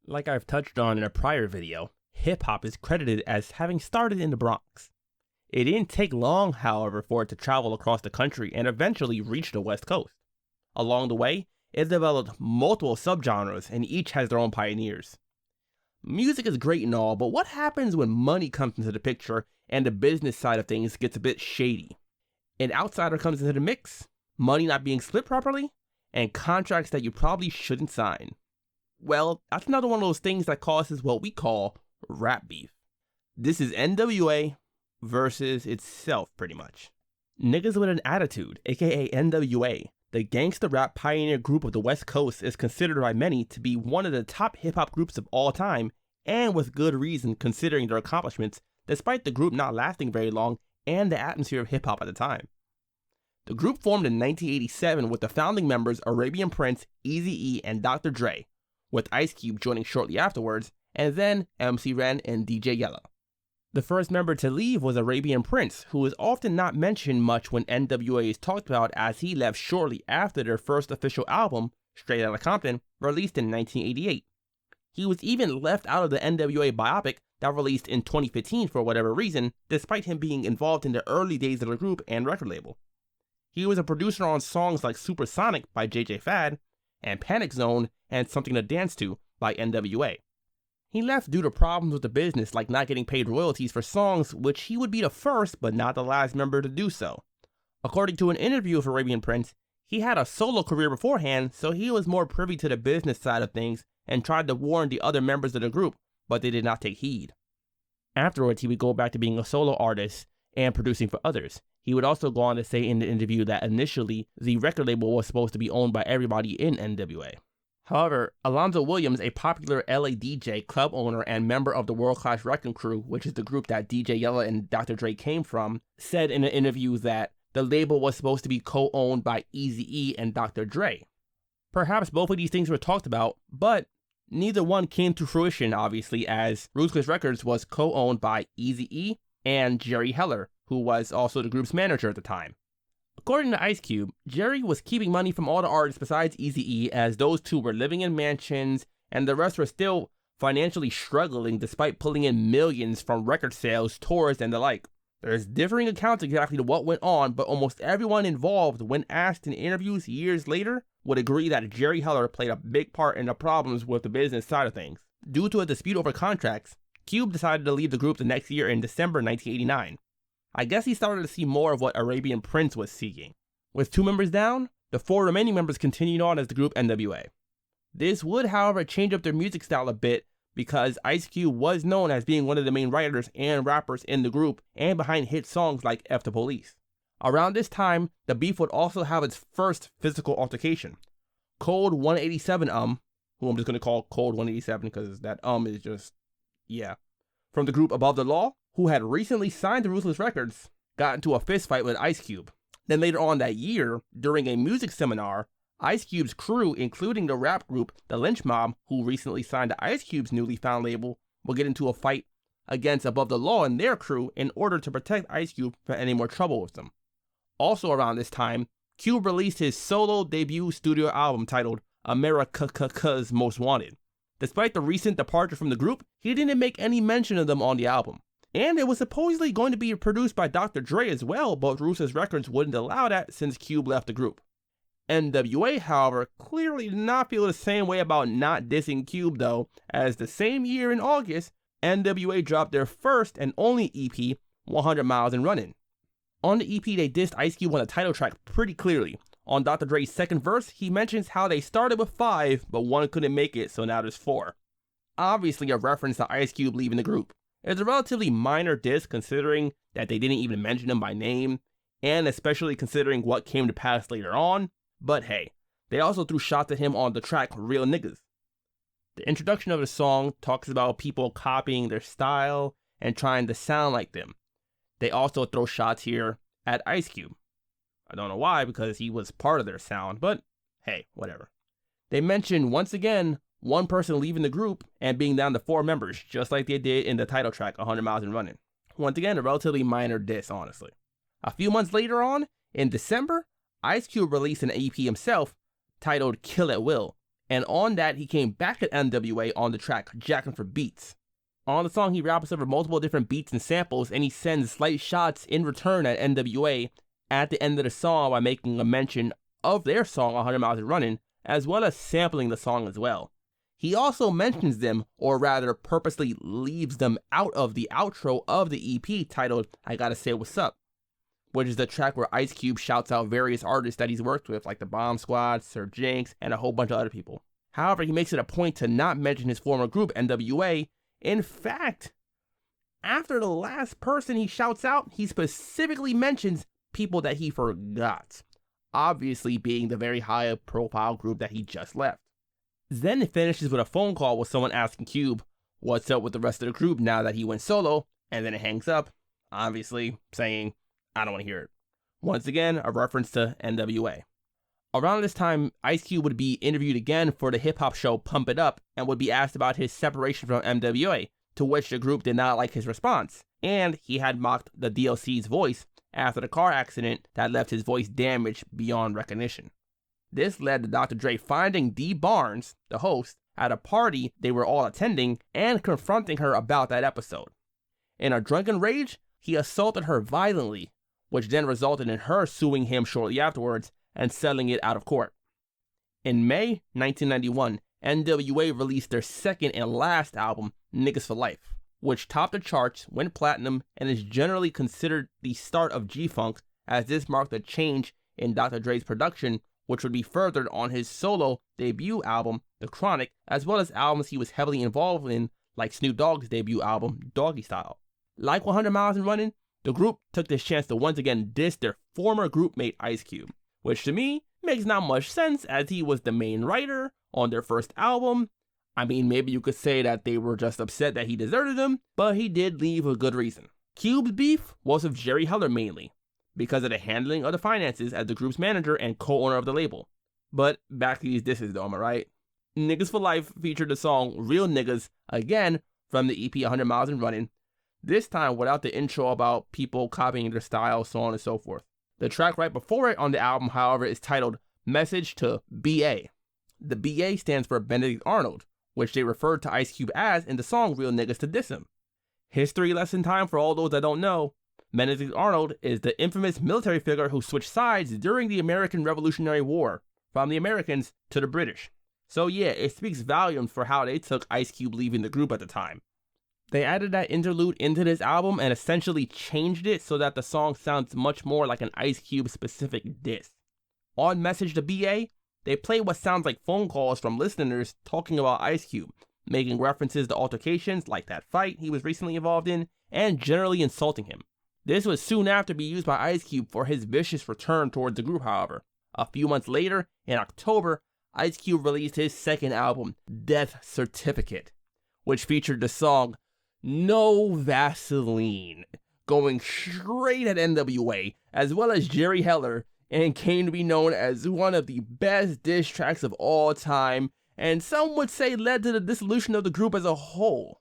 Like I've touched on in a prior video, hip-hop is credited as having started in the Bronx. It didn't take long, however, for it to travel across the country and eventually reach the West Coast. Along the way, it developed multiple subgenres and each has their own pioneers. Music is great and all, but what happens when money comes into the picture and the business side of things gets a bit shady? An outsider comes into the mix, money not being split properly, and contracts that you probably shouldn't sign. Well, that's another one of those things that causes what we call rap beef. This is N.W.A. versus itself, pretty much. Niggas with an Attitude, aka N.W.A., the gangsta rap pioneer group of the West Coast, is considered by many to be one of the top hip-hop groups of all time, and with good reason considering their accomplishments, despite the group not lasting very long and the atmosphere of hip-hop at the time. The group formed in 1987 with the founding members Arabian Prince, Eazy-E, and Dr.Dre, with Ice Cube joining shortly afterwards, and then MC Ren and DJ Yella. The first member to leave was Arabian Prince, who is often not mentioned much when N.W.A. is talked about, as he left shortly after their first official album, Straight Outta Compton, released in 1988. He was even left out of the N.W.A. biopic that released in 2015 for whatever reason, despite him being involved in the early days of the group and record label. He was a producer on songs like Supersonic by J.J. Fad, and Panic Zone and Something to Dance To by N.W.A. He left due to problems with the business, like not getting paid royalties for songs, which he would be the first but not the last member to do so. According to an interview with Arabian Prince, he had a solo career beforehand, so he was more privy to the business side of things and tried to warn the other members of the group, but they did not take heed. Afterwards, he would go back to being a solo artist and producing for others. He would also go on to say in the interview that initially, the record label was supposed to be owned by everybody in N.W.A. However, Alonzo Williams, a popular LA DJ, club owner, and member of the World Class Wrecking Crew, which is the group that DJ Yella and Dr. Dre came from, said in an interview that the label was supposed to be co-owned by Eazy-E and Dr. Dre. Perhaps both of these things were talked about, but neither one came to fruition, obviously, as Ruthless Records was co-owned by Eazy-E and Jerry Heller, who was also the group's manager at the time. According to Ice Cube, Jerry was keeping money from all the artists besides Eazy-E, as those two were living in mansions and the rest were still financially struggling despite pulling in millions from record sales, tours, and the like. There's differing accounts exactly to what went on, but almost everyone involved, when asked in interviews years later, would agree that Jerry Heller played a big part in the problems with the business side of things. Due to a dispute over contracts, Cube decided to leave the group the next year in December 1989. I guess he started to see more of what Arabian Prince was seeking. With two members down, the four remaining members continued on as the group N.W.A. This would, however, change up their music style a bit because Ice Cube was known as being one of the main writers and rappers in the group and behind hit songs like F the Police. Around this time, the beef would also have its first physical altercation. Cold 187 who I'm just going to call Cold 187 because that is just, yeah. From the group Above the Law, who had recently signed to Ruthless Records, got into a fistfight with Ice Cube. Then later on that year, during a music seminar, Ice Cube's crew, including the rap group The Lynch Mob, who recently signed to Ice Cube's newly found label, will get into a fight against Above the Law and their crew in order to protect Ice Cube from any more trouble with them. Also around this time, Cube released his solo debut studio album titled America's Most Wanted. Despite the recent departure from the group, he didn't make any mention of them on the album. And it was supposedly going to be produced by Dr. Dre as well, but Ruthless Records wouldn't allow that since Cube left the group. N.W.A., however, clearly did not feel the same way about not dissing Cube though, as the same year in August, N.W.A. dropped their first and only EP, 100 Miles and Running. On the EP, they dissed Ice Cube on the title track pretty clearly. On Dr. Dre's second verse, he mentions how they started with 5, but one couldn't make it, so now there's 4. Obviously a reference to Ice Cube leaving the group. It's a relatively minor diss considering that they didn't even mention him by name, and especially considering what came to pass later on, but hey, they also threw shots at him on the track Real Niggas. The introduction of the song talks about people copying their style and trying to sound like them. They also throw shots here at Ice Cube. I don't know why, because he was part of their sound, but hey, whatever. They mention, once again, one person leaving the group and being down to 4 members, just like they did in the title track, 100 Miles and Running. Once again, a relatively minor diss, honestly. A few months later on, in December, Ice Cube released an EP himself titled Kill at Will, And on that, he came back at N.W.A. on the track Jackin' for Beats. On the song, he raps over multiple different beats and samples, and he sends slight shots in return at N.W.A. at the end of the song by making a mention of their song 100 Miles and Running, as well as sampling the song as well. He also mentions them, or rather purposely leaves them out of the outro of the EP titled I Gotta Say What's Up, which is the track where Ice Cube shouts out various artists that he's worked with, like the Bomb Squad, Sir Jinx, and a whole bunch of other people. However, he makes it a point to not mention his former group, N.W.A. In fact, after the last person he shouts out, he specifically mentions people that he forgot, obviously being the very high-profile group that he just left. Then it finishes with a phone call with someone asking Cube what's up with the rest of the group now that he went solo, and then it hangs up, obviously saying, I don't want to hear it. Once again, a reference to N.W.A. Around this time, Ice Cube would be interviewed again for the hip-hop show Pump It Up and would be asked about his separation from N.W.A., to which the group did not like his response, and he had mocked the DLC's voice after the car accident that left his voice damaged beyond recognition. This led to Dr. Dre finding Dee Barnes, the host, at a party they were all attending and confronting her about that episode. In a drunken rage, he assaulted her violently, which then resulted in her suing him shortly afterwards and settling it out of court. In May 1991, N.W.A. released their second and last album, Niggas for Life, which topped the charts, went platinum, and is generally considered the start of G-Funk, as this marked a change in Dr. Dre's production, which would be furthered on his solo debut album, The Chronic, as well as albums he was heavily involved in, like Snoop Dogg's debut album, Doggy Style. Like 100 Miles and Running, the group took this chance to once again diss their former groupmate Ice Cube, which to me makes not much sense as he was the main writer on their first album. I mean, maybe you could say that they were just upset that he deserted them, but he did leave a good reason. Cube's beef was with Jerry Heller mainly, because of the handling of the finances as the group's manager and co-owner of the label. But back to these disses though, am I right? Niggas for Life featured the song Real Niggas, again from the EP 100 Miles and Running, this time without the intro about people copying their style, so on and so forth. The track right before it on the album, however, is titled Message to B.A. The B.A. stands for Benedict Arnold, which they referred to Ice Cube as in the song Real Niggas to diss him. History lesson time for all those that don't know. Benedict Arnold is the infamous military figure who switched sides during the American Revolutionary War from the Americans to the British. So yeah, it speaks volumes for how they took Ice Cube leaving the group at the time. They added that interlude into this album and essentially changed it so that the song sounds much more like an Ice Cube specific diss. On Message to B.A., they play what sounds like phone calls from listeners talking about Ice Cube, making references to altercations like that fight he was recently involved in, and generally insulting him. This was soon after be used by Ice Cube for his vicious return towards the group, however. A few months later, in October, Ice Cube released his second album, Death Certificate, which featured the song No Vaseline, going straight at N.W.A., as well as Jerry Heller, and came to be known as one of the best diss tracks of all time, and some would say led to the dissolution of the group as a whole.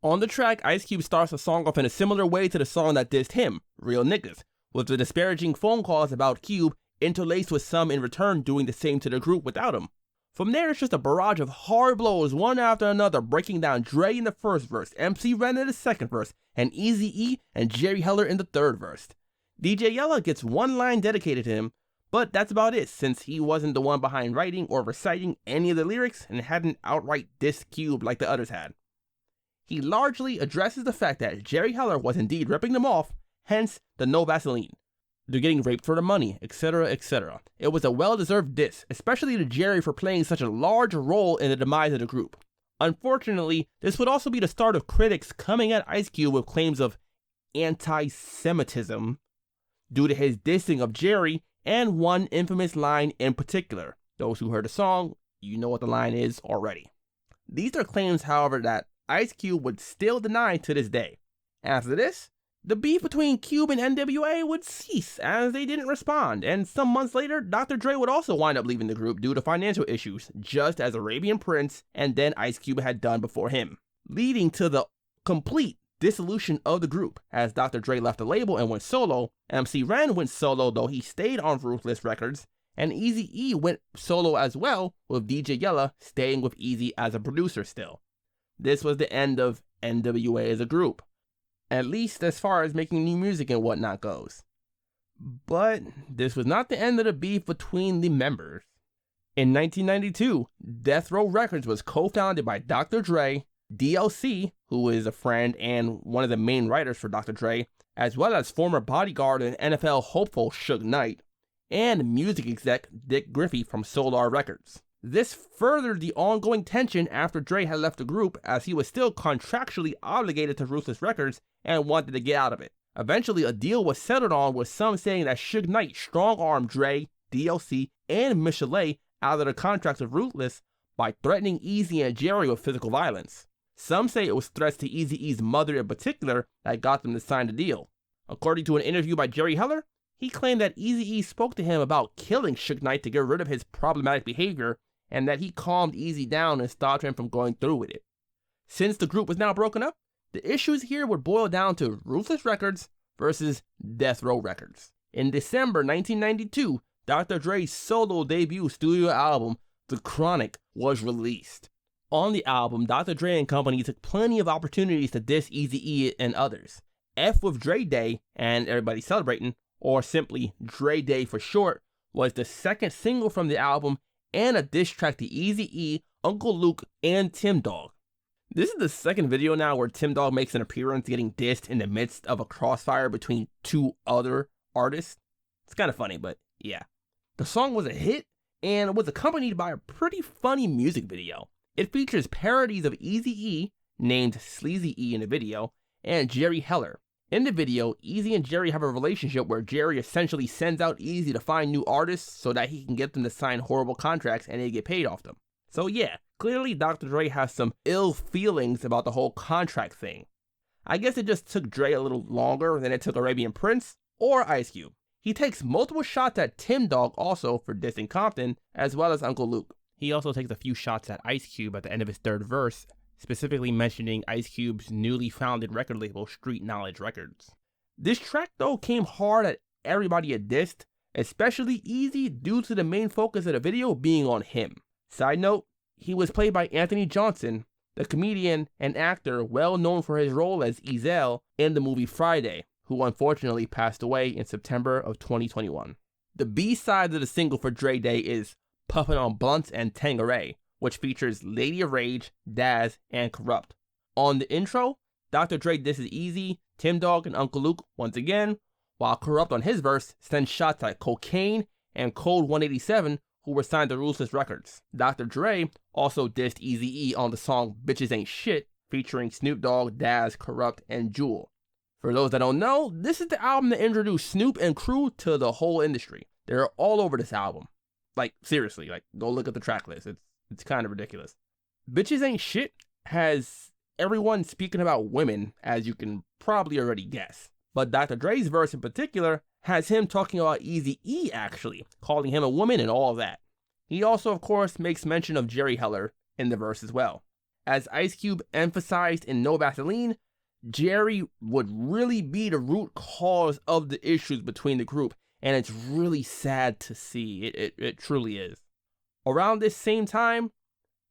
On the track, Ice Cube starts the song off in a similar way to the song that dissed him, Real Niggas, with the disparaging phone calls about Cube interlaced with some in return doing the same to the group without him. From there, it's just a barrage of hard blows one after another, breaking down Dre in the first verse, MC Ren in the second verse, and Eazy-E and Jerry Heller in the third verse. DJ Yella gets one line dedicated to him, but that's about it since he wasn't the one behind writing or reciting any of the lyrics and hadn't outright dissed Cube like the others had. He largely addresses the fact that Jerry Heller was indeed ripping them off, hence the No Vaseline. They're getting raped for the money, etc., etc. It was a well-deserved diss, especially to Jerry for playing such a large role in the demise of the group. Unfortunately, this would also be the start of critics coming at Ice Cube with claims of anti-Semitism due to his dissing of Jerry and one infamous line in particular. Those who heard the song, you know what the line is already. These are claims, however, that Ice Cube would still deny to this day. After this, the beef between Cube and N.W.A. would cease as they didn't respond, and some months later, Dr. Dre would also wind up leaving the group due to financial issues, just as Arabian Prince and then Ice Cube had done before him, leading to the complete dissolution of the group as Dr. Dre left the label and went solo. MC Ren went solo, though he stayed on Ruthless Records, and Eazy-E went solo as well, with DJ Yella staying with Eazy as a producer still. This was the end of N.W.A. as a group, at least as far as making new music and whatnot goes. But this was not the end of the beef between the members. In 1992, Death Row Records was co-founded by Dr. Dre, DLC, who is a friend and one of the main writers for Dr. Dre, as well as former bodyguard and NFL hopeful Suge Knight, and music exec Dick Griffey from Solar Records. This furthered the ongoing tension after Dre had left the group, as he was still contractually obligated to Ruthless Records and wanted to get out of it. Eventually, a deal was settled on, with some saying that Suge Knight strong-armed Dre, DLC, and Michelet out of the contracts of Ruthless by threatening Eazy and Jerry with physical violence. Some say it was threats to Eazy-E's mother in particular that got them to sign the deal. According to an interview by Jerry Heller, he claimed that Eazy-E spoke to him about killing Suge Knight to get rid of his problematic behavior, and that he calmed Eazy down and stopped him from going through with it. Since the group was now broken up, the issues here would boil down to Ruthless Records versus Death Row Records. In December 1992, Dr. Dre's solo debut studio album, The Chronic, was released. On the album, Dr. Dre and company took plenty of opportunities to diss Eazy-E and others. F with Dre Day and Everybody Celebrating, or simply Dre Day for short, was the second single from the album and a diss track to Eazy-E, Uncle Luke, and Tim Dog. This is the second video now where Tim Dog makes an appearance getting dissed in the midst of a crossfire between two other artists. It's kind of funny, but yeah. The song was a hit and was accompanied by a pretty funny music video. It features parodies of Eazy-E, named Sleazy-E in the video, and Jerry Heller. In the video, Eazy and Jerry have a relationship where Jerry essentially sends out Eazy to find new artists so that he can get them to sign horrible contracts and they get paid off them. So yeah, clearly Dr. Dre has some ill feelings about the whole contract thing. I guess it just took Dre a little longer than it took Arabian Prince or Ice Cube. He takes multiple shots at Tim Dog also for dissing Compton, as well as Uncle Luke. He also takes a few shots at Ice Cube at the end of his third verse, specifically mentioning Ice Cube's newly founded record label, Street Knowledge Records. This track though came hard at everybody it dissed, especially Eazy, due to the main focus of the video being on him. Side note, he was played by Anthony Johnson, the comedian and actor well known for his role as Ezel in the movie Friday, who unfortunately passed away in September of 2021. The B-side of the single for Dre Day is Puffin' on Blunts and Tangeray, which features Lady of Rage, Daz, and Corrupt. On the intro, Dr. Dre disses Eazy, Tim Dog, and Uncle Luke once again, while Corrupt on his verse sends shots at Cocaine and Code 187, who were signed to Ruthless Records. Dr. Dre also dissed Eazy-E on the song Bitches Ain't Shit, featuring Snoop Dogg, Daz, Corrupt, and Jewel. For those that don't know, this is the album that introduced Snoop and crew to the whole industry. They're all over this album. Like, seriously, like, go look at the track list. It's kind of ridiculous. Bitches Ain't Shit has everyone speaking about women, as you can probably already guess. But Dr. Dre's verse in particular has him talking about Eazy-E actually, calling him a woman and all of that. He also, of course, makes mention of Jerry Heller in the verse as well. As Ice Cube emphasized in No Vaseline, Jerry would really be the root cause of the issues between the group, and it's really sad to see. It truly is. Around this same time,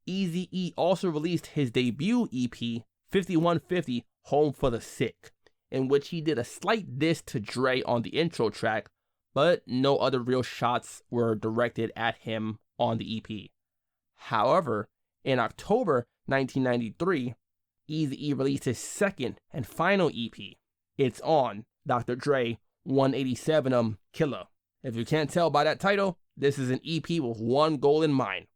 Eazy-E also released his debut EP, 5150 Home for the Sick, in which he did a slight diss to Dre on the intro track, but no other real shots were directed at him on the EP. However, in October 1993, Eazy-E released his second and final EP. It's on Dr. Dre 187 Killer. If you can't tell by that title, this is an EP with one goal in mind: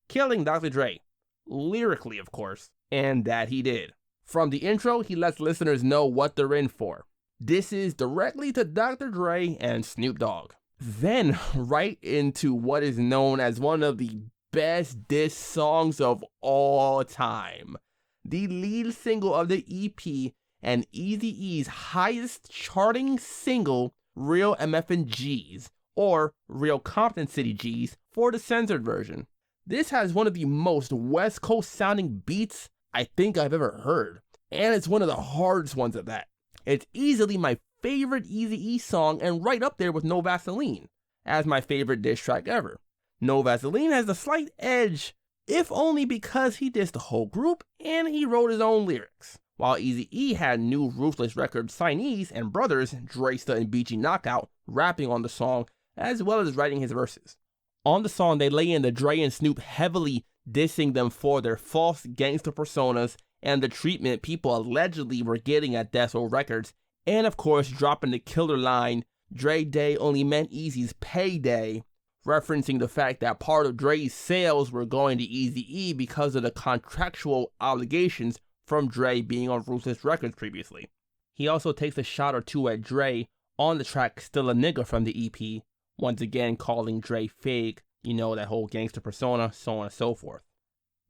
killing Dr. Dre. Lyrically, of course, and that he did. From the intro, he lets listeners know what they're in for. This is directly to Dr. Dre and Snoop Dogg. Then, right into what is known as one of the best diss songs of all time. The lead single of the EP and Eazy-E's highest charting single, Real MFN G's, or Real Compton City G's for the censored version. This has one of the most West Coast sounding beats I think I've ever heard, and it's one of the hardest ones at that. It's easily my favorite Eazy-E song and right up there with No Vaseline. as my favorite diss track ever. No Vaseline has a slight edge, if only because he dissed the whole group and he wrote his own lyrics, while Eazy-E had new Ruthless Records signees and brothers, Dresta and BG Knockout, rapping on the song as well as writing his verses. On the song, they lay in the Dre and Snoop heavily dissing them for their false gangster personas and the treatment people allegedly were getting at Death Row Records, and of course dropping the killer line, Dre Day only meant Eazy's payday, referencing the fact that part of Dre's sales were going to Eazy-E because of the contractual obligations from Dre being on Ruthless Records previously. He also takes a shot or two at Dre on the track Still a Nigga from the EP, once again calling Dre fake, you know, that whole gangster persona, so on and so forth.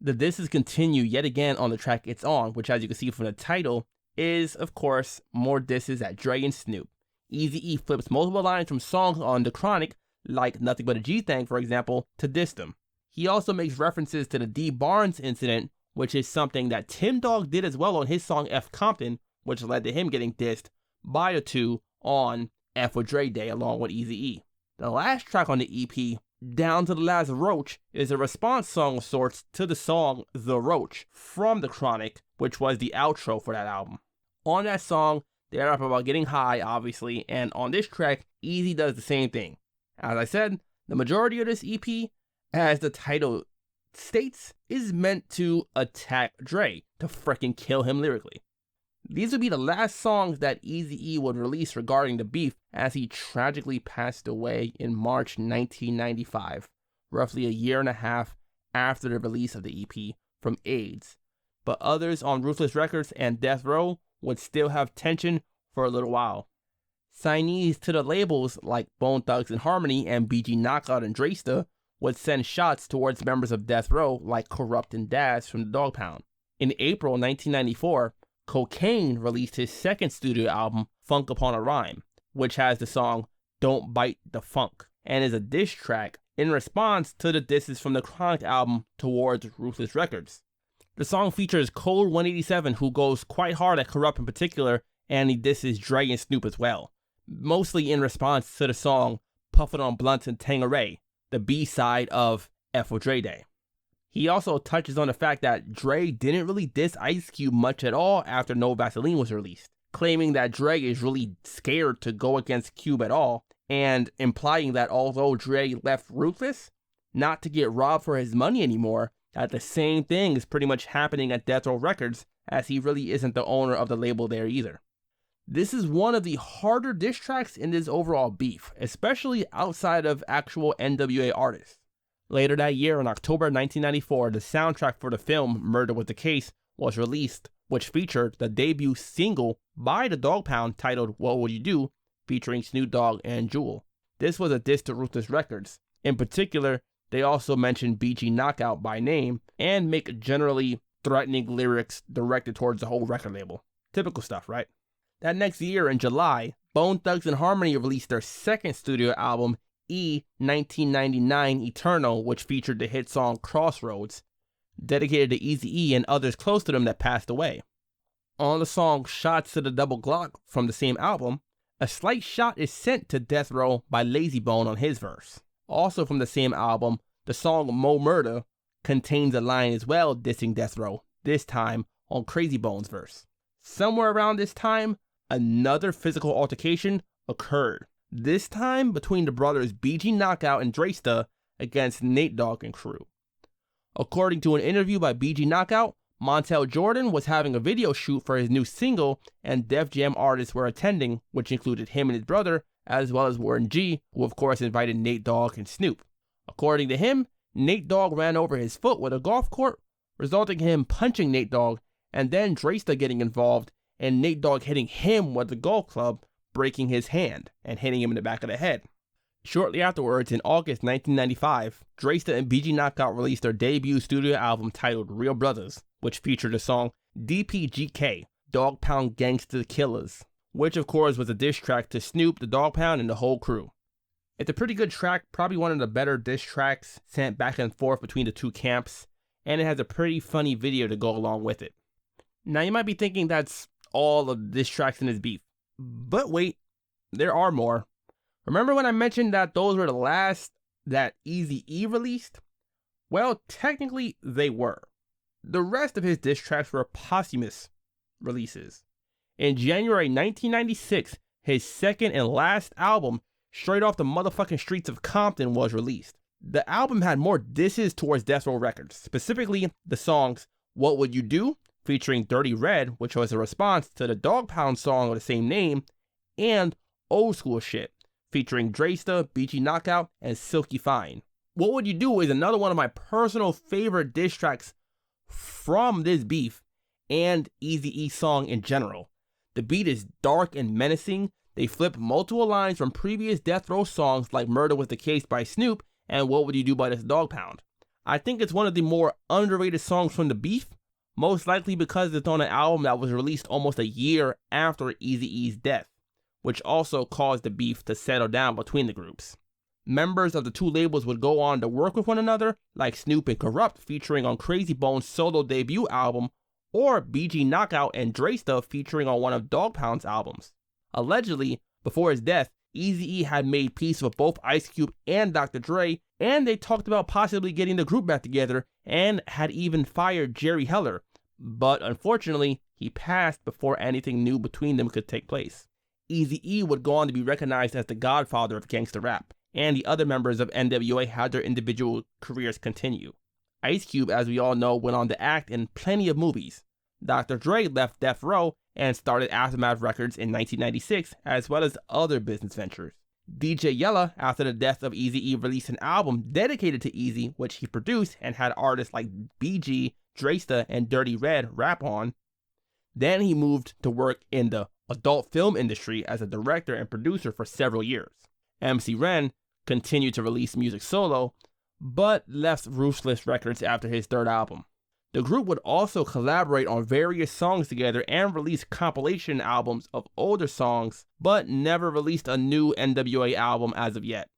The disses continue yet again on the track It's On, which as you can see from the title, is, of course, more disses at Dre and Snoop. Eazy-E flips multiple lines from songs on The Chronic, like Nothing But a G-Thang, for example, to diss them. He also makes references to the D Barnes incident, which is something that Tim Dog did as well on his song F Compton, which led to him getting dissed by the two on F with Dre Day along with Eazy-E. The last track on the EP, Down to the Last Roach, is a response song of sorts to the song The Roach from The Chronic, which was the outro for that album. On that song, they rap about getting high, obviously, and on this track, Eazy does the same thing. As I said, the majority of this EP, as the title states, is meant to attack Dre, to freaking kill him lyrically. These would be the last songs that Eazy-E would release regarding the beef, as he tragically passed away in March 1995, roughly a year and a half after the release of the EP, from AIDS. But others on Ruthless Records and Death Row would still have tension for a little while. Signees to the labels like Bone Thugs and Harmony and BG Knockout and Dresta would send shots towards members of Death Row like Corrupt and Daz from the Dog Pound. In April 1994, Cocaine released his second studio album, Funk Upon a Rhyme, which has the song Don't Bite the Funk, and is a diss track in response to the disses from the Chronic album towards Ruthless Records. The song features Cold 187, who goes quite hard at Corrupt in particular, and he disses Dre and Snoop as well, mostly in response to the song Puffin' on Blunts and Tangeray, the B-side of F with Dre Day. He also touches on the fact that Dre didn't really diss Ice Cube much at all after No Vaseline was released, claiming that Dre is really scared to go against Cube at all, and implying that although Dre left Ruthless, not to get robbed for his money anymore, that the same thing is pretty much happening at Death Row Records, as he really isn't the owner of the label there either. This is one of the harder diss tracks in this overall beef, especially outside of actual N.W.A. artists. Later that year, in October 1994, the soundtrack for the film Murder Was the Case was released, which featured the debut single by the Dog Pound titled What Would You Do, featuring Snoop Dogg and Jewel. This was a diss to Ruthless Records. In particular, they also mentioned BG Knockout by name and make generally threatening lyrics directed towards the whole record label. Typical stuff, right? That next year, in July, Bone Thugs and Harmony released their second studio album, E 1999 Eternal, which featured the hit song Crossroads, dedicated to Eazy-E and others close to them that passed away. On the song Shots to the Double Glock from the same album, a slight shot is sent to Death Row by Lazy Bone on his verse. Also from the same album, the song Mo Murder contains a line as well dissing Death Row, this time on Crazy Bone's verse. Somewhere around this time, another physical altercation occurred. This time between the brothers BG Knockout and Dresta against Nate Dogg and crew. According to an interview by BG Knockout, Montel Jordan was having a video shoot for his new single, and Def Jam artists were attending, which included him and his brother, as well as Warren G, who of course invited Nate Dogg and Snoop. According to him, Nate Dogg ran over his foot with a golf cart, resulting in him punching Nate Dogg, and then Dresta getting involved, and Nate Dogg hitting him with the golf club, breaking his hand and hitting him in the back of the head. Shortly afterwards, in August 1995, Dresta and BG Knockout released their debut studio album titled Real Brothers, which featured the song DPGK, Dog Pound Gangsta Killers, which of course was a diss track to Snoop, the Dog Pound, and the whole crew. It's a pretty good track, probably one of the better diss tracks sent back and forth between the two camps, and it has a pretty funny video to go along with it. Now you might be thinking that's all of the diss tracks in this beef. But wait, there are more. Remember when I mentioned that those were the last that Eazy-E released? Well, technically they were. The rest of his diss tracks were posthumous releases. In January 1996, his second and last album, Straight Off the Motherfucking Streets of Compton, was released. The album had more disses towards Death Row Records, specifically the songs What Would You Do, featuring Dirty Red, which was a response to the Dog Pound song of the same name, and Old School Shit, featuring Dresta, BG Knockout, and Silky Fine. What Would You Do is another one of my personal favorite diss tracks from this beef and Eazy-E song in general. The beat is dark and menacing. They flip multiple lines from previous Death Row songs like Murder Was the Case by Snoop and What Would You Do by this Dog Pound. I think it's one of the more underrated songs from the beef, most likely because it's on an album that was released almost a year after Eazy-E's death, which also caused the beef to settle down between the groups. Members of the two labels would go on to work with one another, like Snoop and Corrupt featuring on Krayzie Bone's solo debut album, or BG Knockout and Dresta featuring on one of Dog Pound's albums. Allegedly, before his death, Eazy-E had made peace with both Ice Cube and Dr. Dre, and they talked about possibly getting the group back together and had even fired Jerry Heller, but unfortunately, he passed before anything new between them could take place. Eazy-E would go on to be recognized as the godfather of gangsta rap, and the other members of N.W.A had their individual careers continue. Ice Cube, as we all know, went on to act in plenty of movies. Dr. Dre left Death Row and started Aftermath Records in 1996, as well as other business ventures. DJ Yella, after the death of Eazy-E, released an album dedicated to Eazy, which he produced and had artists like BG, Dresta, and Dirty Red rap on. Then he moved to work in the adult film industry as a director and producer for several years. MC Ren continued to release music solo, but left Ruthless Records after his third album. The group would also collaborate on various songs together and release compilation albums of older songs, but never released a new N.W.A. album as of yet.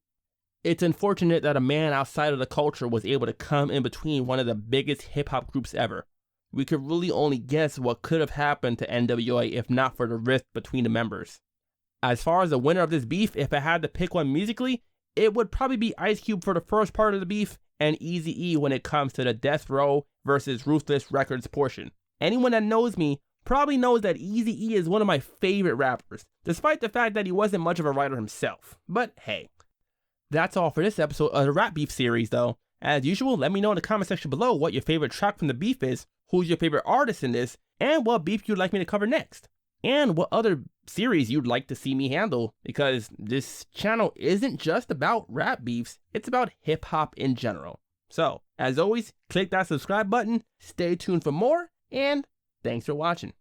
It's unfortunate that a man outside of the culture was able to come in between one of the biggest hip-hop groups ever. We could really only guess what could have happened to N.W.A. if not for the rift between the members. As far as the winner of this beef, if I had to pick one musically, it would probably be Ice Cube for the first part of the beef and Eazy-E when it comes to the Death Row versus Ruthless Records portion. Anyone that knows me probably knows that Eazy-E is one of my favorite rappers, despite the fact that he wasn't much of a writer himself. But hey, that's all for this episode of the Rap Beef series though. As usual, let me know in the comment section below what your favorite track from the beef is, who's your favorite artist in this, and what beef you'd like me to cover next. And what other series you'd like to see me handle, because this channel isn't just about rap beefs, it's about hip-hop in general. So, as always, click that subscribe button, stay tuned for more, and thanks for watching.